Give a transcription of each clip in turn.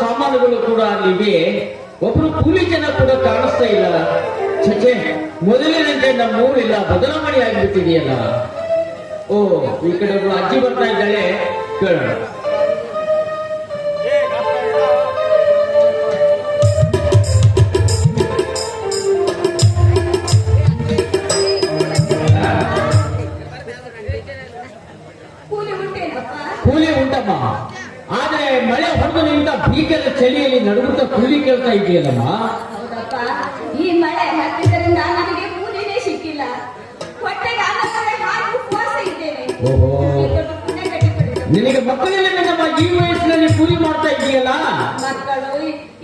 ಸಾಮಾನುಗಳು ಕೂಡ ಅಲ್ಲಿವೆ. ಒಬ್ರು ಕೂಲಿ ಜನ ಕೂಡ ಕಾಣಿಸ್ತಾ ಇಲ್ಲ. ಛೆ, ಮೊದಲಿನಂತೆ ನಮ್ಮ ಊರಿಲ್ಲ, ಬದಲಾವಣೆ ಆಗಿಬಿಟ್ಟಿದೆಯಲ್ಲ. ಓ, ಈ ಕಡೆ ಒಬ್ರು ಅಜ್ಜಿ ಬರ್ತಾ ಇದ್ದಾಳೆ, ಕೇಳೋಣ. ಕೂಲಿ ಉಂಟಮ್ಮ, ಆದ್ರೆ ಮಳೆ ಹೊಡೆದು ನಿಂತ ಭೀಕರ ಚಳಿಯಲ್ಲಿ ನಡುಗುತ್ತಾ ಕೂಲಿ ಕೇಳ್ತಾ ಇದೆಯಲ್ಲಮ್ಮ. ಹೌದಪ್ಪ, ಈ ಮಳೆ ಹತ್ತಿದ್ದರಿಂದ ನನಗೆ ಕೂಲಿನೇ ಸಿಕ್ಕಿಲ್ಲ. ಹೊಟ್ಟೆಗೆ ಹಾಲು ಉಪವಾಸ ಇದ್ದೇನೆ. ಓಹೋ, ನಿನಗೆ ಮಕ್ಕಳೆಲ್ಲ ನಮ್ಮ ಈ ವಯಸ್ಸಿನಲ್ಲಿ ಕೂಲಿ ಮಾಡ್ತಾ ಇದೆಯಲ್ಲ. ಮಕ್ಕಳು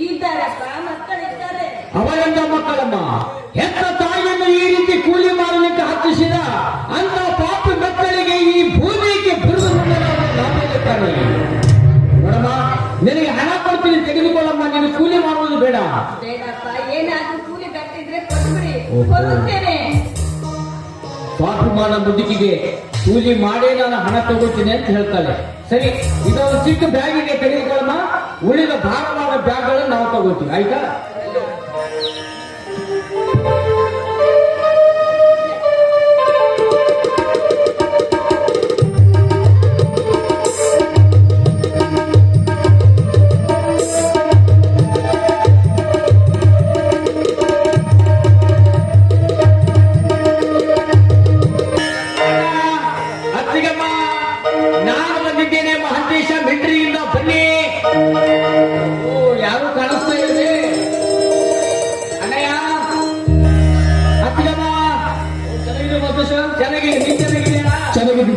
ಇದ್ದಾರಪ್ಪ, ಮಕ್ಕಳಿದ್ದಾರೆ. ಅವರೆಂದ ಮಕ್ಕಳಮ್ಮ, ಹೆತ್ತ ತಾಯಿಯನ್ನು ಈ ರೀತಿ ಕೂಲಿ ಮಾಡಲಿಕ್ಕೆ ಹತ್ತಿಸಿದ ಅಂತ ಪಾಪಿ ಮಕ್ಕಳಿಗೆ ಈ ಭೂಮಿಗೆ ಬಿರುದು ನಾವೇಳುತ್ತಾರೆ. ನೋಡಮ್ಮ, ನಿನಗೆ ಹಣ ಕೊಡ್ತೀನಿ, ತೆಗೆದುಕೊಳ್ಳಮ್ಮ. ನೀನು ಕೂಲಿ ಮಾಡುವುದು ಬೇಡ. ಬೇಡಪ್ಪ, ಏನಾದ್ರೂ ಕೂಲಿ ಕಟ್ಟಿದ್ರೆ ಕೊಟ್ಬಿಡಿ, ಕೊಡುತ್ತೇನೆ. ಪಾಪಿ ಮಾಡ ಮುದುಕಿಗೆ ಕೂಲಿ ಮಾಡೇ ನಾನು ಹಣ ತಗೋತೀನಿ ಅಂತ ಹೇಳ್ತಾಳೆ. ಸರಿ, ಇದೊಂದು ಚಿಕ್ಕ ಬ್ಯಾಗಿಗೆ ತೆಗೆದುಕೊಳ್ಳಮ್ಮ. ಉಳಿದ ಭಾರವಾದ ಬ್ಯಾಗ್ಗಳನ್ನು ನಾವು ತಗೋತೀವಿ, ಆಯ್ತಾ?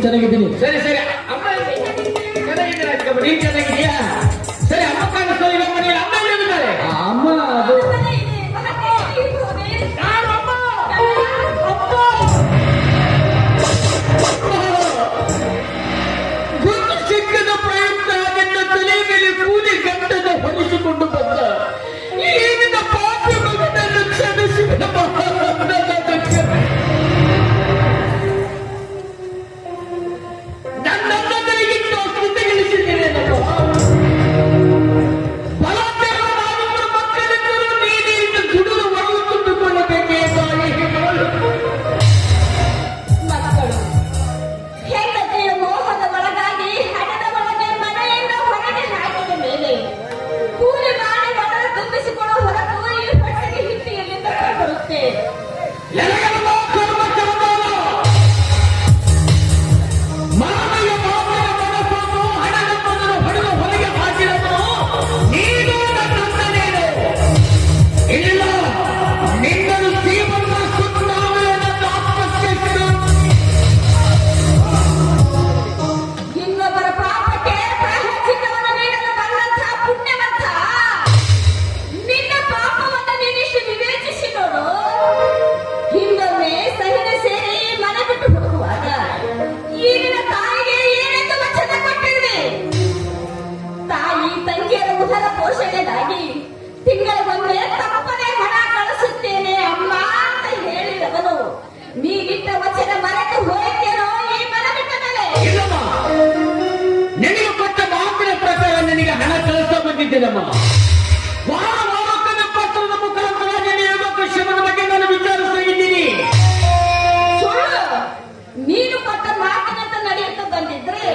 ಚೆನ್ನಾಗಿದ್ದೀನಿ. ಸರಿ ಸರಿ, ಅಮ್ಮ ಚೆನ್ನಾಗಿದ್ದೀರಾ? ನೀನ್ ಚೆನ್ನಾಗಿದೆಯಾ? ಸರಿ, ಅಮ್ಮ ಕಾಣಿಸ್ತಾ ಇಲ್ಲ. ಅಮ್ಮ ಹೇಳಿದ್ದಾರೆ. ಅಮ್ಮ ಅದು ಗುರು ಸಿಕ್ಕದ ಪ್ರಯುಕ್ತ ನಿನ್ನ ತಲೆ ಮೇಲೆ ಕೂಲಿ ಗಂಟದ ಹೊಲಿಸಿಕೊಂಡು ಬಂದ ಈಗಿನ ಪಾಪಿ ಮಗನನ್ನು ಕ್ಷಮಿಸಿ ತಿಂಗಳಿಗೊಮ್ಮೆ ತಪ್ಪನೆ ಹಣ ಕಳಿಸುತ್ತೇನೆ ಅಮ್ಮ ಅಂತ ಹೇಳಿದವನು ನೀಗಿಟ್ಟ ವಚನ ಮರೆತು ಹೋಯ್ತೇನೋ ಈ ಮನ ಬಿಟ್ಟ ಮೇಲೆ? ಇಲ್ಲಮ್ಮ, ನಿನಗೆ ಕೊಟ್ಟ ಮಾತಿನ ಪ್ರಕಾರ ನನಗೆ ಹಣ ಕಳಿಸ್ತಾ ಬಂದಿದ್ದೇನಮ್ಮ. ಪತ್ರದ ಮುಖಾಂತರ ಯೋಗಕ್ಷೇಮದ ಬಗ್ಗೆ ನಾನು ವಿಚಾರಿಸ್ತಾ ಇದ್ದೀನಿ. ಸುಳ್ಳು, ನೀನು ಕೊಟ್ಟ ಮಾತಿನಂತ ನಡೆಯುತ್ತಾ ಬಂದಿದ್ರೆ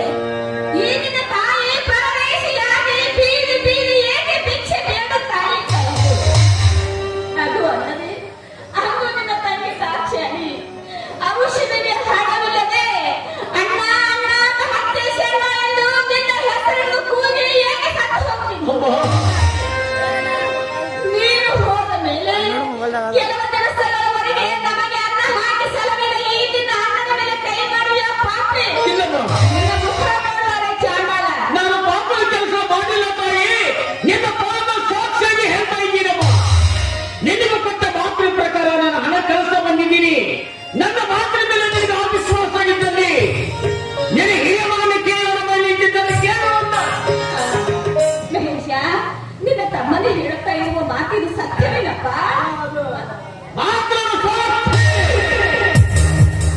ಈಗಿನ ತಾಯಿ ಪರದೇಶಿಯಾಗಿ ಬೀದಿ ಬೀದಿ ಏಕೆ ಭಿಕ್ಷೆ ಬೇಡುತ್ತಾಳೆ? ಅದು ಅಲ್ಲದೆ ಅಂದು ನಿನ್ನ ತಂಗಿ ಸಾಕ್ಷಿಯಾಗಿ ಔಷಧಿಗೆ ಹಣವಿಲ್ಲದೆ ಅಣ್ಣ ಅಣ್ಣ ಅಂತ ಹತ್ತೆ ಶರ್ಮ ಎಂದು ನಿನ್ನ ಹೆಸರನ್ನು ಕೂಗಿ ಏಕೆ ಸತ್ತು ಹೋಗ್ತೀನಿ? ನೀನು ಹೋದ ಮೇಲೆ ಕೆಲವು ದಿವಸಗಳವರೆಗೆ ನಮಗೆ ಅನ್ನ ಹಾಕಿ ಸಲವಿದ ಈ ದಿನ ಅನ್ನದ ಮೇಲೆ ಕೈ ಮಾಡುವ ಪಾಪೆ ನಿನ್ನ ಮುಖ ನೋಡುವರೆ ಚಾಂಡಾಲ. ನಾನು ಪಾಪದ ಕೆಲಸ ಮಾಡಿಲ್ಲ ತಾಯಿ, ನಿನ್ನ ಪಾಪ ಸಾಕ್ಷಿಯಾಗಿ ಹೇಳ್ತಾ ಇದ್ದೀನಮ್ಮ. ನಿನಗೆ ಕೊಟ್ಟ ಮಾತಿನ ಪ್ರಕಾರ ನಾನು ಹಣ ಕಳಿಸ್ತಾ ಬಂದಿದ್ದೀನಿ. ನನ್ನ ಮಾತಿನ ಮೇಲೆ ನಿನಗೆ ಅವಿಶ್ವಾಸ ಆಗಿದ್ದಲ್ಲಿ ನಿನ್ನ ಹಿರಿಯ ಮಗನ ಕೇಳೋಣ ನಿಂತಿದ್ದರೆ ಕೇಳು ಅಂತ. ಮಹೇಶ, ನಿನ್ನ ತಮ್ಮನೇ ಹೇಳುತ್ತಾ ಇರುವ ಮಾತಿನ ಸತ್ಯವೇನಪ್ಪ? ಮಾತ್ರ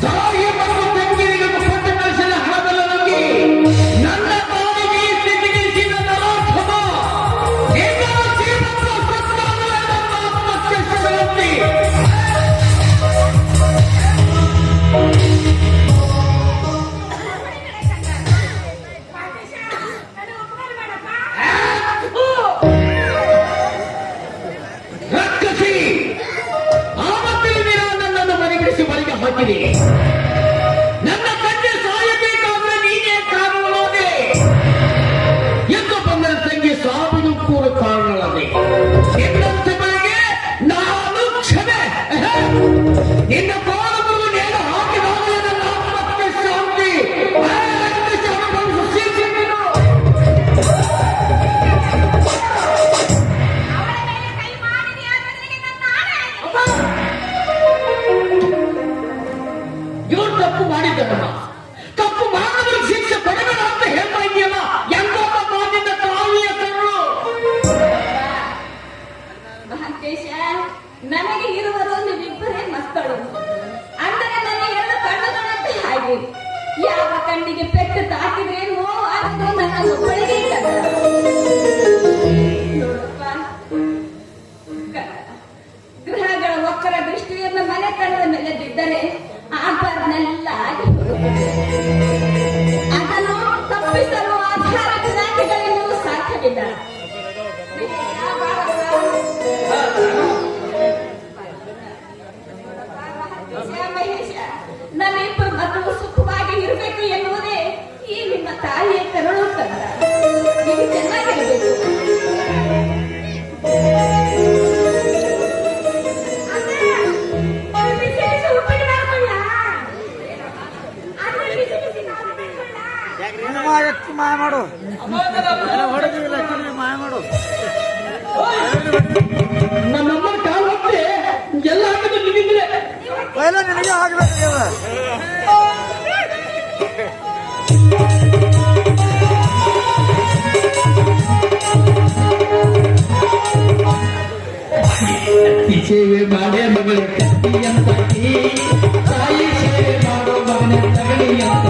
ತಾಯಿ ಮತ್ತು ತಂಗಿರಿಗೆ ಕೊಟ್ಟ ಕಳಿಸಿದ ಹಣದಲ್ಲ ನಂಗೆ ನನ್ನ ತಾಯಿಗೆ ಸ್ಥಿತಿಗಿರಿಸಿದ ನರೋತ್ತಮ ಹಾಕಿದೆ. ನನ್ನ ತಂದೆ ಸಾಯಬೇಕಾದ್ರೆ ನೀನೇ ಕಾರಣವಾದೆ ಎಂದು ಬಂದರೆ ತಂಗಿ ಸಾವಿನ ಕೂಡ ಕಾರಣವಾದೆ. ನಿನ್ನಂತಗಳಿಗೆ ನಾನು ಕ್ಷಮೆ. ನಿನ್ನ ಪಾದಗಳು ನೇರ ಹಾಕಿದಾಗ ನನ್ನ ಆತ್ಮಕ್ಕೆ ಶಾಂತಿ ಅನುಭವಿಸಿದ್ದೇನು. ಇವರು ತಪ್ಪು ಮಾಡಿದ್ದಲ್ಲ, ತಪ್ಪು ಮಾಡಿದ್ರೆ ಶಿಕ್ಷೆ ಪಡೆಬೇಡ ಅಂತ ಹೇಳ್ತಾ ಇದೆಯಲ್ಲ, ಎಂತ ಮಾತಿನ ತಾಯಿಯ ಕರುಳು. ಮಹಂತೇಶ, ನನಗೆ ಇರುವರು ನೀವಿಬ್ಬರೇ ಮಕ್ಕಳು. ಅಂದರೆ ನನ್ನ ಎರಡು ಕಣ್ಣುಗಳಂತೆ ಹಾಗೆ. ಯಾವ ಕಣ್ಣಿಗೆ ಪೆಟ್ಟು ತಾಕಿದ್ರೇನೋ ಅದು ನನ್ನ ಮಕ್ಕಳಿಗೆ ನೋಡಪ್ಪ, ಗ್ರಹಗಳ ಒಕ್ಕರ ದೃಷ್ಟಿಯನ್ನು ಮನೆತನದ ಮೇಲೆ ಬಿದ್ದರೆ ಆಭರಣೆಲ್ಲ ಆಗಿ ಹೋಗುತ್ತದೆ. ಅದನ್ನು ತಪ್ಪಿಸಲು ಆಧಾರ ಕ್ರಾಂತಿಗಳನ್ನು ಸಾಧ್ಯವಿಲ್ಲ. ಮಹೇಶ, ನಮ್ಮಿಬ್ಬರು ಮಕ್ಕಳು ಸುಖವಾಗಿ ಇರಬೇಕು ಎನ್ನುವುದೇ ಈ ನಿಮ್ಮ ತಾಯಿಯ ಕರುಳು ಕಂದ. ನೀವು ಚೆನ್ನಾಗಿರಬೇಕು. ಮಾಯ ಮಾಡು ಮಾಯ ಮಾಡು. ನಮ್ಮಮ್ಮ ಕಾಲು ಹೊತ್ತೆ ಎಲ್ಲ ಹಾಕಿದ್ರೆ ನಿಂತಿದ್ರೆ ಪೈಲ ನಿನಗೆ ಆಗ್ಬೇಕು. ಸೇವೆ ಮಾಡೇ ಮಗಳ ಕತ್ತಿ ಅಂತಾಕಿ, ತಾಯಿ ಸೇವೆ ಮಾಡೋ ಮಗನ ತಗಳಿ ಅಂತ.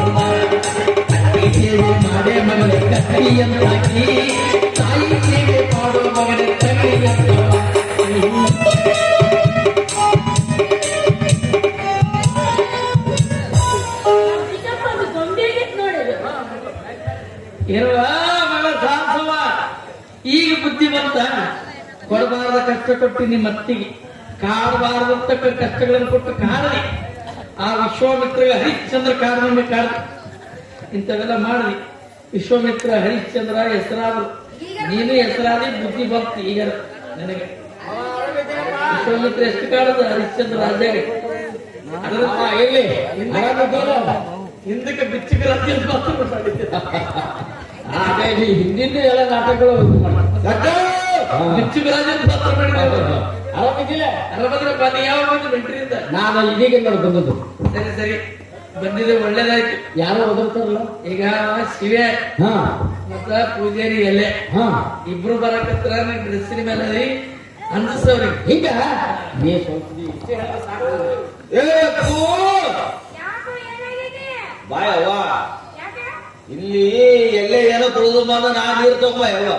ಸೇವೆ ಮಾಡೇ ಮಗಳ ಕತ್ತಿ ಅಂತಾಕಿ, ತಾಯಿ ಸೇವೆ ಮಾಡೋ ಮಗನ ತಗಳಿ ಅಂತ. ಇರುವ ಮಗ ಸಾಂಸವ ಈಗ ಬುದ್ಧಿ ಬಂತ. ಕೊಡಬಾರದ ಕಷ್ಟ ಕೊಟ್ಟು ನಿಮ್ಮ ಅತ್ತಿಗೆ, ಕಾಡಬಾರದಂತ ಕಷ್ಟಗಳನ್ನು ಕೊಟ್ಟು ಕಾಡಲಿ. ಆ ವಿಶ್ವಾಮಿತ್ರ ಹರಿಶ್ಚಂದ್ರ ಕಾರಣವೇ ಕಾಡ ಇಂಥವೆಲ್ಲ ಮಾಡಲಿ. ವಿಶ್ವಾಮಿತ್ರ ಹರಿಶ್ಚಂದ್ರ ಹೆಸರಾದ್ರು, ನೀನು ಹೆಸರಾದಿ ಬುದ್ಧಿ ಬಂತು ಈಗ ನನಗೆ. ವಿಶ್ವಾಮಿತ್ರ ಎಷ್ಟು ಕಾಡದ ಹರಿಶ್ಚಂದ್ರ ರಾಜ್ಯಾಗ ಎಲ್ಲಿ ಹಿಂದಕ್ಕೆ ಬಿಚ್ಚಿಗೆ ರಾಜ್ಯ ಅದೇ ಹಿಂದಿನ ಎಲ್ಲ ನಾಟಕಗಳು ಬಿಚ್ಚುಗ ರಾಜ್ಯದ ಪಾತ್ರ ಮಾಡಿದ್ರು. ಆರಾಮಿದ್ದಿಲ್ಲ ಆರಾಮದ್ರೆ ಬನ್ನಿ. ಯಾವ ಬಂದು ಮಿಂಟ್ರಿಯಿಂದ ನಾನು ಇದೀಗ ಬಂದದ್ದು. ಸರಿ ಸರಿ ಬಂದಿದೆ, ಒಳ್ಳೇದಾಯ್ತು. ಯಾರೋ ಒದರ್ತಾರಲ್ಲ ಈಗ ಶಿವೆ ಮತ್ತ ಪೂಜಾರಿ ಎಲೆ ಇಬ್ರು ಬರಕತ್ರ ಡ್ರೆಸ್ಸಿನ ಮೇಲೆ ಅಂದಿಸವ್ರಿ. ಈಗ ಬಾಯವ್ವ ಇಲ್ಲಿ ಎಲ್ಲೇ ಏನೋ ತುಳಿದು ಬಂದ ನಾನು ನೀರು ತಗೊಂಬ ಯವ್ವ.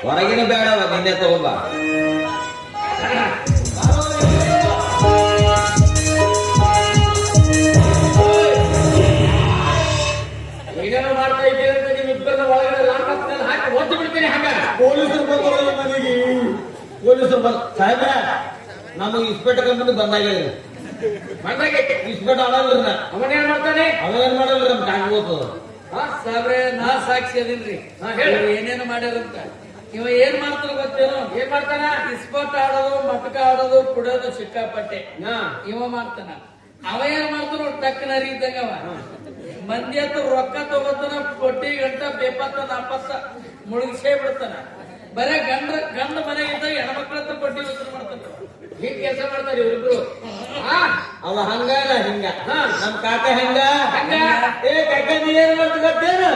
ಹೊರಗಿನ ಬೇಡವ, ನಿನ್ನೆ ತಗೊಂಬ. ಏನೇನೋ ಮಾಡ್ತಾ ಇದ್ದೀರಿ ಅಂತ ನಿಮ್ಮಿಬ್ಬರನ್ನ ಒಳಗಡೆ ಲಾಕಪ್ನಲ್ಲಿ ಹಾಕಿ ಒದ್ದು ಬಿಡ್ತೀನಿ. ಹಂಗ ಪೊಲೀಸರು ಬಂದವಲ್ಲ ಮನೆಗೆ. ಪೊಲೀಸರು ಬಂದ ಸಾಹೇಬ, ನಮಗೆ ಇಸ್ಪೇಟ್ ಕಂಪನಿ ಬಂದಾಗಿದೆ. ಇಸ್ಪೇಟ್ ಆಡಲ್ರಿ ನಾ. ಅವನೇನ್ ಮಾಡ್ತಾನೆ? ಅವೇನ್ ಮಾಡಲ್ರಿ, ನಮ್ ಕಾಗಿ ಹೋಗ್ತದ. ಸಾಬ್ರೆ, ನಾ ಸಾಕ್ಷಿ ಅದಿಲ್ರಿ. ಏನೇನು ಮಾಡ್ಯಾರಂತ. ಇವ ಏನ್ ಮಾಡ್ತಾರ ಗೊತ್ತೇನು? ಏನ್ ಮಾಡ್ತಾನ? ಇಸ್ಪಟ್ ಆಡೋದು, ಮಟಕ ಆಡೋದು, ಕುಡೋದು ಸಿಕ್ಕಾಪಟ್ಟೆ ಇವ ಮಾಡ್ತಾನ. ಅವ ಏನ್ ಮಾಡ್ತಾನ? ಟಕ್ಕನ ಅರಿದ್ದಂಗ ಅವ ಮಂದಿ ಹತ್ರ ರೊಕ್ಕ ತಗೋತಾನ, ಕೊಟ್ಟಿ ಗಂಟ ಬೇಪತ್ತ ನಾಪತ್ತ ಮುಳುಗಿಸೇ ಬಿಡ್ತಾನ. ಬರೇ ಗಂಡ ಮನೆಗಿದ್ದಾಗ ಹೆಣ್ಮಕ್ಳ ಹತ್ರ ಕೊಟ್ಟಿ ವಸೂಲು ಮಾಡ್ತಾನ. ಹಿಂಗ್ ಕೆಲಸ ಮಾಡ್ತಾರೆ ಇವ್ರಿಬ್ರು. ಅವ ಹಂಗ ನಾ ಹಿಂಗ. ನಮ್ ಕಾಕ ಹೆಂಗ ಏ ಕಾಕ ನೀ ಏನ್ ಮಾಡ್ತ ಗೊತ್ತೇನು?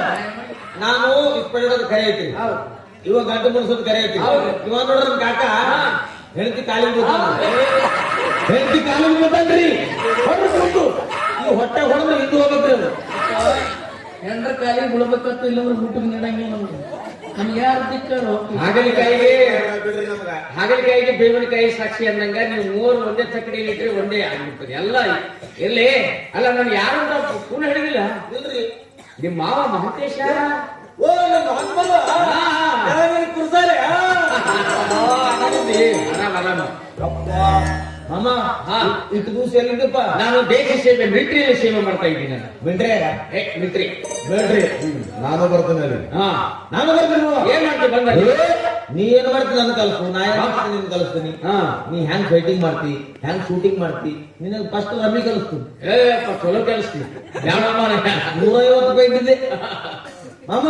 ನಾನು ಇಸ್ಪೇಟ್ ಆಡೋದು ಕರೆ ಐತಿ, ಇವ ಗಂಟು ಮುನ್ಸೋದು ಕರೆ ಐತಿ. ಇವ ನೋಡ್ರ ನಮ್ ಕಾಕ ಹೆಂಡತಿ ಕಾಲಿಗೆ ಬೀಳ್ತಾನ. ಹೆಂಡತಿ ಕಾಲಿಗೆ ಬೀಳ್ತಾನ್ರಿ. ಈ ಹೊಟ್ಟೆ ಹೊಡೆದ್ರೆ ಹಿಂದೂ ಹೋಗ್ಬೇಕ್ರಿ ಅದು. ಹೆಂಡ್ರ ಕಾಲಿಗೆ ಬಿಡ್ಬೇಕಂತ ಇಲ್ಲಂದ್ರೆ ಮುಟ್ಟಿಗೆ ನೀಡಂಗಿಲ್ಲ ನಮ್ಗೆ. ನಮ್ಗೆ ಯಾರು ದಿಕ್ಕರು? ಹಾಗಲಕಾಯಿಗೆ ಬೇವಿನಕಾಯಿ ಸಾಕ್ಷಿ ಅಂದಂಗ ನೀವು ಮೂವರು ಒಂದೇ ತಕ್ಕಡಿಯಲ್ಲಿ ಇಟ್ರೆ ಒಂದೇ ಆಗ್ಬಿಡ್ತದೆ ಎಲ್ಲ. ಇರ್ಲಿ ಅಲ್ಲ, ನಾನು ಯಾರು ಪೂರ್ಣ ಹಿಡಿದಿಲ್ಲ. ಇಲ್ರಿ ನಿಮ್ ಮಾವ ಮಹಂತೇಶ. ಓ ನಮ್ಮ ಹನುಮಲ್ಲ ಕುರ್ಸಾಲೆ. ಆರಾಮ ಆರಾಮ. ಅಪ್ಪ ಮಾಮ ಹಾ. ಇಟ್ಟು ದಿವಸ ಎಲ್ಲಿದ್ದಪ್ಪ ನಾನು ದೇಶ ಸೇವೆ ಮಿಲಿಟರಿಯಲ್ಲಿ ಸೇವೆ ಮಾಡ್ತಾ ಇದ್ದೀನಿ ನಾನು. ಬಿಡ್ರೆ ಮಿಲಿಟರಿ. ಬೇಡ್ರಿ ನಾನು ಬರ್ತೇನೆ ಅಲ್ಲಿ. ಹಾ, ನಾನು ಬರ್ತೀನಿ. ಏನ್ ಮಾಡ್ತಿ ಬಂದ? ನೀ ಏನ್ ಮಾಡ್ತೀನಿ ನಾನು ಕಲಿಸ್ತು, ನಾ ಏನ್ ಮಾಡ್ತೀನಿ ನಿನ್ ಕಲಿಸ್ತೀನಿ. ಹಾ. ನೀ ಹೆಂಗ್ ಫೈಟಿಂಗ್ ಮಾಡ್ತಿ, ಹೆಂಗ್ ಶೂಟಿಂಗ್ ಮಾಡ್ತಿ, ನಿನಗೆ ಫಸ್ಟ್ ರಮ್ಮಿ ಕಲಿಸ್ತು. ಚಲೋ ಕಲಿಸ್ತೀನಿ. 150 ರೂಪಾಯಿ ಇಟ್ಟಿದ್ದೆ ಮಾಮ.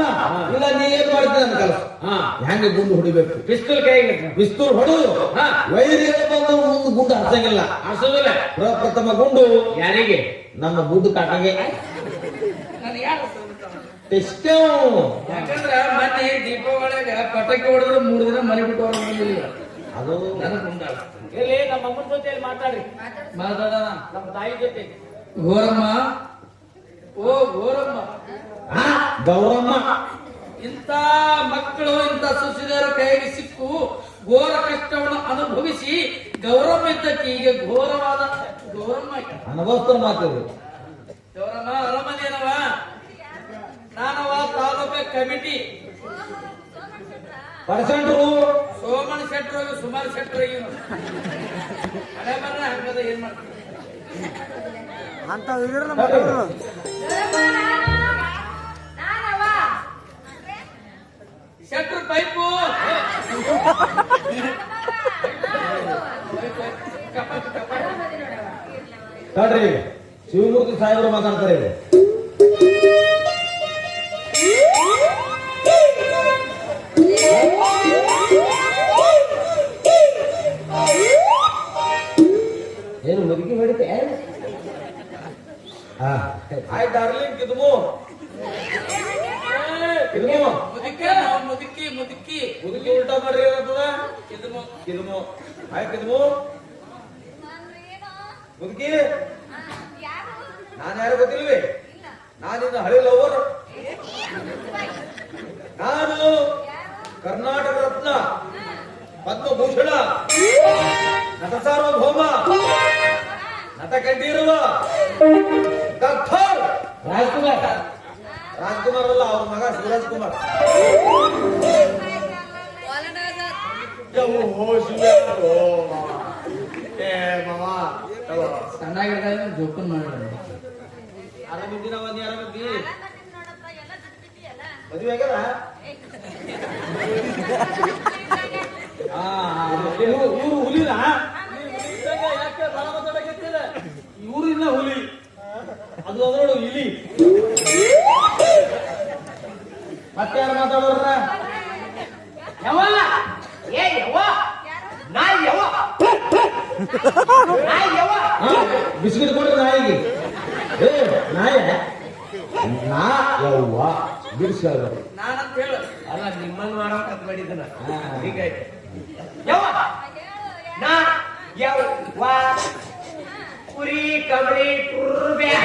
ಇಲ್ಲ ನೀ ಏನ್ ಮಾಡ್ತೀನಿ ನಾನು ಕಲಿಸ್ತು. ಹಾ, ಹೆಂಗೆ ಗುಂಡು ಹೊಡಿಬೇಕು, ಪಿಸ್ತೂಲ್ ಕೈಗೆ ಬಿಸ್ತೂರ್ ಹೊಡೆದು ಹಾ. ವೈರಿಗಳ ಬಂದು ಮುಂದೆ ಗುಂಡು ಹಚ್ಚಂಗಿಲ್ಲ. ಅನ್ಸೋದಿಲ್ಲ. ಪ್ರಪ್ರಥಮ ಗುಂಡು ಯಾರಿಗೆ? ನಮ್ಮ ಗುಡ್ಡು ಕಾಟಗೆ ನಾನು ಯಾರು ಎಷ್ಟೇ. ಯಾಕಂದ್ರ ಮೊನ್ನೆ ದೀಪಾವಳಿಯಾಗ ಪಟಾಕಿ ಹೊಡೆದ್ರೆ 3 ದಿನ ಮನೆ ಬಿಟ್ಟು ಹೊರಗೆ ಬಂದಿಲ್ಲ. ಅದು ನನಗ್ ಉಂಟಾಗ ಇಲ್ಲಿ ನಮ್ಮ ಅಮ್ಮನ ಜೊತೆ ಮಾತಾಡ್ರಿ, ಮಾತಾಡೋಣ. ನಮ್ಮ ತಾಯಿ ಜೊತೆ. ಘೋರಮ್ಮ, ಓ ಘೋರಮ್ಮ, ಗೌರಮ್ಮ ಇಂಥ ಮಕ್ಕಳು ಇಂಥ ಸುಸಿದರ ಕೈಗೆ ಸಿಕ್ಕು ಘೋರ ಕಷ್ಟವನ್ನು ಅನುಭವಿಸಿ ಗೌರಮ್ಮ ಇದ್ದಕ್ಕೆ ಈಗ ಘೋರವಾದ ಗೌರಮ್ಮ ಆಯ್ತು. ಅನುಭವಸ್ಥರ ಮಾತಿದ್ರು. ಗೌರಮ್ಮ ಅರಮನೇನವ, ನಾನವ ತಾಲೂಕ ಕಮಿಟಿ ಪರ್ಸೆಂಟ್ರು ಸೋಮಣ್ಣ ಶೆಟ್ರು ಸುಮಾರು ಶೆಟ್ರು ಹಣೆ ಬರ ಹಂಗದ ಏನ್ ಮಾಡ್ತಾರೆ. ಅಂತ ಇದ್ರಲ್ಲ ಮಕ್ಕಳು ಶೆಟ್ರು ಪೈಪು ನೋಡ್ರಿ ಶಿವಮೂರ್ತಿ ಸಾಹೇಬರು ಮಾತಾಡ್ತಾರೆ ಈಗ. ಏನು ಮುದುಕಿ ಹೊಡಿತೆ? ಆಯ್ತು ಡಾರ್ಲಿಂಗ್ ಕಿದ್ಮು ಕಿದ್ಮು ಮುದುಕಿ ಮುದುಕಿ ಮುದುಕಿ ಮುದುಕಿ ಉಲ್ಟಾ ಮಾಡ್ರಿ ಏನಂತದ? ಕಿದ್ಮು ಕಿದ್ಮು ಆಯ್ತು ಕಿದ್ಮು ಮುದುಕಿ. ನಾನು ಯಾರು ಗೊತ್ತಿಲ್ವೇ? ನಾನಿನ್ನು ಹಳೆ ಲವರ್. ನಾನು ಕರ್ನಾಟಕ ರತ್ನ, ಪದ್ಮಭೂಷಣ, ನಟ ಸಾರ್ವಭೌಮ, ನಟ ಕಂಠೀರವ ಡಾಕ್ಟರ್ ರಾಜ್ಕುಮಾರ್. ರಾಜ್ಕುಮಾರ್ ಅಲ್ಲ, ಅವ್ರ ಮಗ ಶಿವರಾಜ್ ಕುಮಾರ್. ಸಣ್ಣಾಗಿರ್ದಾಗ ಜೋಪನ್ ಮಾಡಿ ಆರಾಮಿದ್ದೀನ ಒಂದ್ ಆರಾಮಿದ್ದಿ? ಮದುವೆ ಆಗ್ಯದ? ಇವ್ರು ಹುಲಿನ? ಇವ್ರು ಇನ್ನ ಹುಲಿ, ಅದು ಅದರೊಳು ಇಲಿ. ಮತ್ತೆ ಯಾರು ಮಾತಾಡೋರ? ಯಾವಲ್ಲ? ಏ ಯವ್ವ, ನಾ ಯವ್ವ, ನಾ ಯವ್ವ. ಬಿಸ್ಕಿಟ್ ಕೊಡ್ರಿ ನಾಯಿಗೆ. ಏ ನಾಯ ನಾ ಯವ್ವ ಬಿಡಿಸ. ನಾನಂತ ಹೇಳು ಅಲ್ಲ, ನಿಮ್ಮನ್ನು ಮಾಡೋಕೆ ಅಂತ ಮಾಡಿದ್ದನ. ಹೀಗಾಯ್ತು. ಯವ್ವ, ನಾ ಯವ್ವ, ಕುರಿ ಕಬಡಿ ಕುರ್ಬ್ಯಾ